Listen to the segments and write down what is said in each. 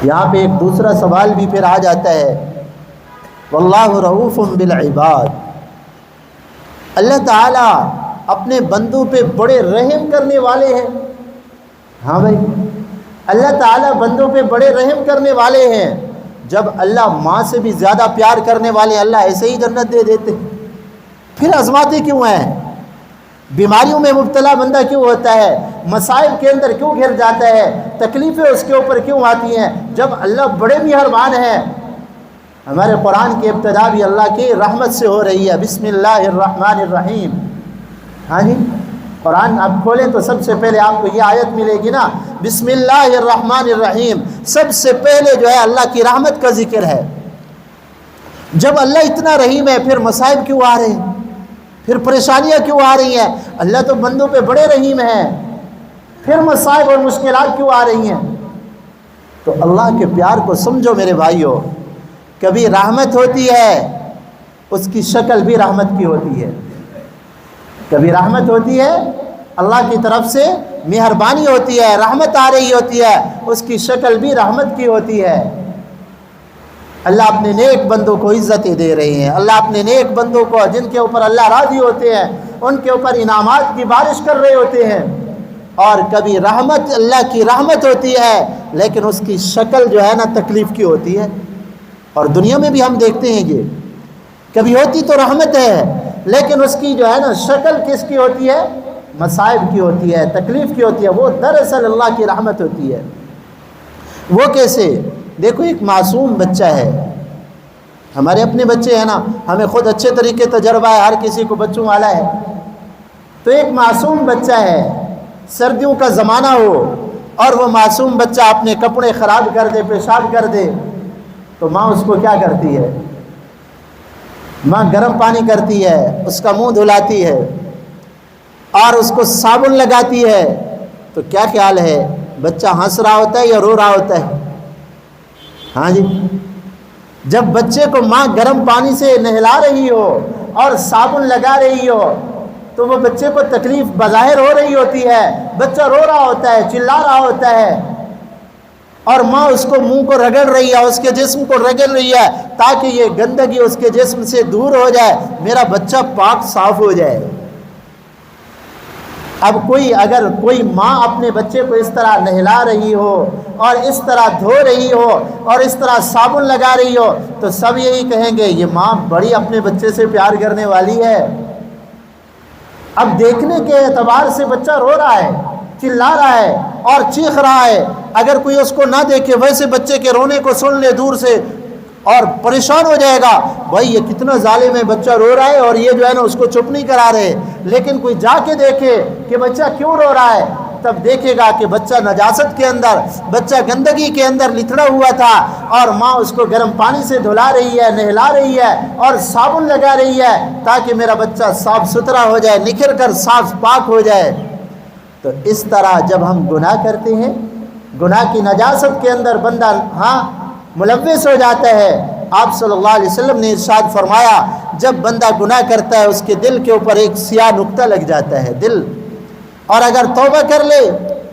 یہاں پہ ایک دوسرا سوال بھی پھر آ جاتا ہے، واللہ رؤوف بالعباد، اللہ تعالیٰ اپنے بندوں پہ بڑے رحم کرنے والے ہیں۔ ہاں بھائی، اللہ تعالیٰ بندوں پہ بڑے رحم کرنے والے ہیں۔ جب اللہ ماں سے بھی زیادہ پیار کرنے والے، اللہ ایسے ہی جنت دے دیتے، پھر آزماتے کیوں ہیں؟ بیماریوں میں مبتلا بندہ کیوں ہوتا ہے؟ مصائب کے اندر کیوں گھر جاتا ہے؟ تکلیفیں اس کے اوپر کیوں آتی ہیں جب اللہ بڑے مہربان ہیں؟ ہمارے قرآن کی ابتدا بھی اللہ کی رحمت سے ہو رہی ہے، بسم اللہ الرحمن الرحیم۔ ہاں جی، قرآن آپ کھولیں تو سب سے پہلے آپ کو یہ آیت ملے گی نا، بسم اللہ الرحمن الرحیم۔ سب سے پہلے جو ہے اللہ کی رحمت کا ذکر ہے۔ جب اللہ اتنا رحیم ہے، پھر مصائب کیوں آ رہے ہیں؟ پھر پریشانیاں کیوں آ رہی ہیں؟ اللہ تو بندوں پہ بڑے رحیم ہیں، پھر مصائب اور مشکلات کیوں آ رہی ہیں؟ تو اللہ کے پیار کو سمجھو میرے بھائیو۔ کبھی رحمت ہوتی ہے، اس کی شکل بھی رحمت کی ہوتی ہے۔ کبھی رحمت ہوتی ہے، اللہ کی طرف سے مہربانی ہوتی ہے، رحمت آ رہی ہوتی ہے، اس کی شکل بھی رحمت کی ہوتی ہے۔ اللہ اپنے نیک بندوں کو عزتیں دے رہے ہیں، اللہ اپنے نیک بندوں کو جن کے اوپر اللہ راضی ہوتے ہیں ان کے اوپر انعامات کی بارش کر رہے ہوتے ہیں۔ اور کبھی رحمت، اللہ کی رحمت ہوتی ہے لیکن اس کی شکل جو ہے نا تکلیف کی ہوتی ہے۔ اور دنیا میں بھی ہم دیکھتے ہیں یہ، کبھی ہوتی تو رحمت ہے لیکن اس کی جو ہے نا شکل کس کی ہوتی ہے؟ مصائب کی ہوتی ہے، تکلیف کی ہوتی ہے۔ وہ دراصل اللہ کی رحمت ہوتی ہے۔ وہ کیسے؟ دیکھو، ایک معصوم بچہ ہے، ہمارے اپنے بچے ہیں نا، ہمیں خود اچھے طریقے تجربہ ہے، ہر کسی کو بچوں والا ہے۔ تو ایک معصوم بچہ ہے، سردیوں کا زمانہ ہو اور وہ معصوم بچہ اپنے کپڑے خراب کر دے، پیشاب کر دے، تو ماں اس کو کیا کرتی ہے؟ ماں گرم پانی کرتی ہے، اس کا منہ دھلاتی ہے اور اس کو صابن لگاتی ہے۔ تو کیا خیال ہے، بچہ ہنس رہا ہوتا ہے یا رو رہا ہوتا ہے؟ ہاں جی، جب بچے کو ماں گرم پانی سے نہلا رہی ہو اور صابن لگا رہی ہو تو وہ بچے کو تکلیف بظاہر ہو رہی ہوتی ہے، بچہ رو رہا ہوتا ہے، چلا رہا ہوتا ہے، اور ماں اس کو منہ کو رگڑ رہی ہے، اس کے جسم کو رگڑ رہی ہے تاکہ یہ گندگی اس کے جسم سے دور ہو جائے، میرا بچہ پاک صاف ہو جائے۔ اب اگر کوئی ماں اپنے بچے کو اس طرح نہلا رہی ہو اور اس طرح دھو رہی ہو اور اس طرح صابن لگا رہی ہو تو سب یہی کہیں گے یہ ماں بڑی اپنے بچے سے پیار کرنے والی ہے۔ اب دیکھنے کے اعتبار سے بچہ رو رہا ہے، چلا رہا ہے اور چیخ رہا ہے، اگر کوئی اس کو نہ دیکھے، ویسے بچے کے رونے کو سن لے دور سے اور پریشان ہو جائے گا، بھائی یہ کتنا ظالم ہے، بچہ رو رہا ہے اور یہ جو ہے نا اس کو چپ نہیں کرا رہے۔ لیکن کوئی جا کے دیکھے کہ بچہ کیوں رو رہا ہے، تب دیکھے گا کہ بچہ نجاست کے اندر، بچہ گندگی کے اندر لتڑا ہوا تھا اور ماں اس کو گرم پانی سے دھلا رہی ہے، نہلا رہی ہے اور صابن لگا رہی ہے تاکہ میرا بچہ صاف ستھرا ہو جائے، نکھر کر صاف پاک ہو جائے۔ تو اس طرح جب ہم گناہ کرتے ہیں، گناہ کی نجاست کے اندر بندہ ملوث ہو جاتا ہے۔ آپ صلی اللہ علیہ وسلم نے ارشاد فرمایا، جب بندہ گناہ کرتا ہے اس کے دل کے اوپر ایک سیاہ نقطہ لگ جاتا ہے، دل، اور اگر توبہ کر لے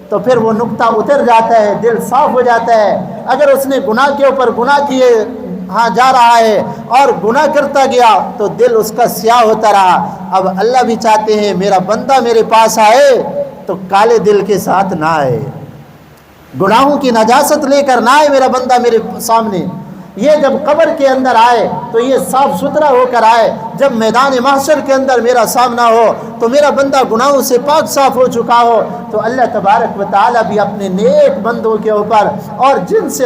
تو پھر وہ نقطہ اتر جاتا ہے، دل صاف ہو جاتا ہے۔ اگر اس نے گناہ کے اوپر گناہ کیے جا رہا ہے اور گناہ کرتا گیا تو دل اس کا سیاہ ہوتا رہا۔ اب اللہ بھی چاہتے ہیں میرا بندہ میرے پاس آئے تو کالے دل کے ساتھ نہ آئے، گناہوں کی نجاست لے کر نہ آئے میرا بندہ میرے سامنے۔ یہ جب قبر کے اندر آئے تو یہ صاف ستھرا ہو کر آئے، جب میدان محشر کے اندر میرا سامنا ہو تو میرا بندہ گناہوں سے پاک صاف ہو چکا ہو۔ تو اللہ تبارک و تعالیٰ بھی اپنے نیک بندوں کے اوپر اور جن سے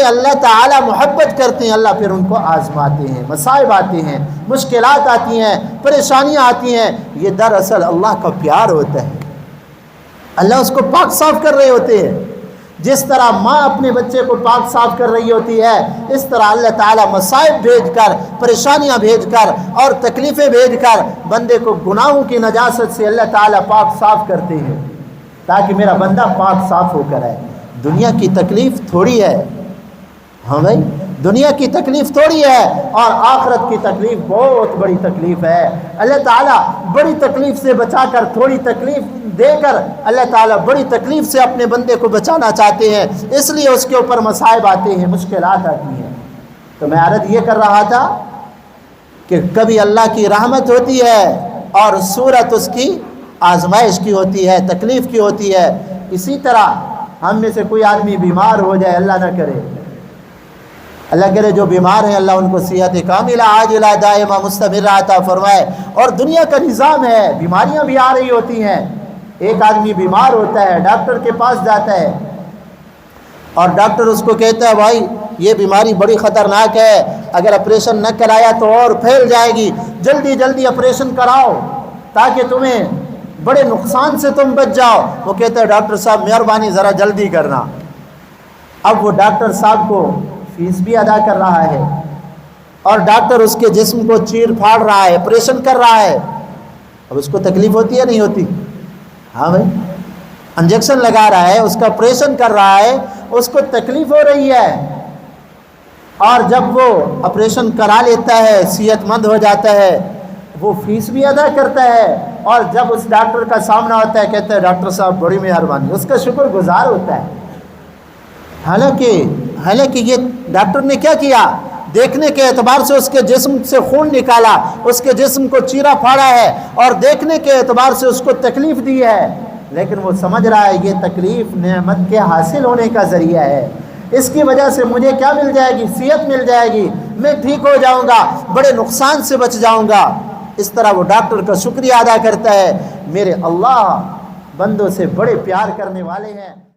اللہ تعالیٰ محبت کرتے ہیں، اللہ پھر ان کو آزماتے ہیں، مصائب آتے ہیں، مشکلات آتی ہیں، پریشانیاں آتی ہیں، یہ دراصل اللہ کا پیار ہوتا ہے۔ اللہ اس کو پاک صاف کر رہے ہوتے ہیں۔ جس طرح ماں اپنے بچے کو پاک صاف کر رہی ہوتی ہے، اس طرح اللہ تعالیٰ مصائب بھیج کر، پریشانیاں بھیج کر اور تکلیفیں بھیج کر بندے کو گناہوں کی نجاست سے اللہ تعالیٰ پاک صاف کرتے ہیں تاکہ میرا بندہ پاک صاف ہو کر آئے۔ دنیا کی تکلیف تھوڑی ہے، ہاں بھائی، دنیا کی تکلیف تھوڑی ہے اور آخرت کی تکلیف بہت بڑی تکلیف ہے۔ اللہ تعالیٰ بڑی تکلیف سے بچا کر تھوڑی تکلیف دے کر اللہ تعالیٰ بڑی تکلیف سے اپنے بندے کو بچانا چاہتے ہیں، اس لیے اس کے اوپر مصائب آتے ہیں، مشکلات آتی ہیں۔ تو میں عرض یہ کر رہا تھا کہ کبھی اللہ کی رحمت ہوتی ہے اور صورت اس کی آزمائش کی ہوتی ہے، تکلیف کی ہوتی ہے۔ اسی طرح ہم میں سے کوئی آدمی بیمار ہو جائے، اللہ نہ کرے، اللہ کرے جو بیمار ہیں اللہ ان کو صحت کاملہ عاجلہ دائمہ مستمرہ عطا فرمائے۔ اور دنیا کا نظام ہے، بیماریاں بھی آ رہی ہوتی ہیں۔ ایک آدمی بیمار ہوتا ہے، ڈاکٹر کے پاس جاتا ہے اور ڈاکٹر اس کو کہتا ہے بھائی یہ بیماری بڑی خطرناک ہے، اگر آپریشن نہ کرایا تو اور پھیل جائے گی، جلدی جلدی آپریشن کراؤ تاکہ تمہیں بڑے نقصان سے تم بچ جاؤ۔ وہ کہتا ہے ڈاکٹر صاحب مہربانی ذرا جلدی کرنا۔ اب وہ ڈاکٹر صاحب کو فیس بھی ادا کر رہا ہے اور ڈاکٹر اس کے جسم کو چیر پھاڑ رہا ہے، آپریشن کر رہا ہے۔ اب اس کو تکلیف ہوتی ہے نہیں ہوتی؟ ہاں بھائی، انجیکشن لگا رہا ہے، اس کا آپریشن کر رہا ہے، اس کو تکلیف ہو رہی ہے۔ اور جب وہ آپریشن کرا لیتا ہے، صحت مند ہو جاتا ہے، وہ فیس بھی ادا کرتا ہے اور جب اس ڈاکٹر کا سامنا ہوتا ہے کہتا ہے ڈاکٹر صاحب بڑی مہربانی، اس کا شکر گزار ہوتا ہے۔ حالانکہ یہ ڈاکٹر نے کیا کیا؟ دیکھنے کے اعتبار سے اس کے جسم سے خون نکالا، اس کے جسم کو چیرا پھاڑا ہے اور دیکھنے کے اعتبار سے اس کو تکلیف دی ہے، لیکن وہ سمجھ رہا ہے یہ تکلیف نعمت کے حاصل ہونے کا ذریعہ ہے، اس کی وجہ سے مجھے کیا مل جائے گی؟ صحت مل جائے گی، میں ٹھیک ہو جاؤں گا، بڑے نقصان سے بچ جاؤں گا۔ اس طرح وہ ڈاکٹر کا شکریہ ادا کرتا ہے۔ میرے اللہ بندوں سے بڑے پیار کرنے والے ہیں۔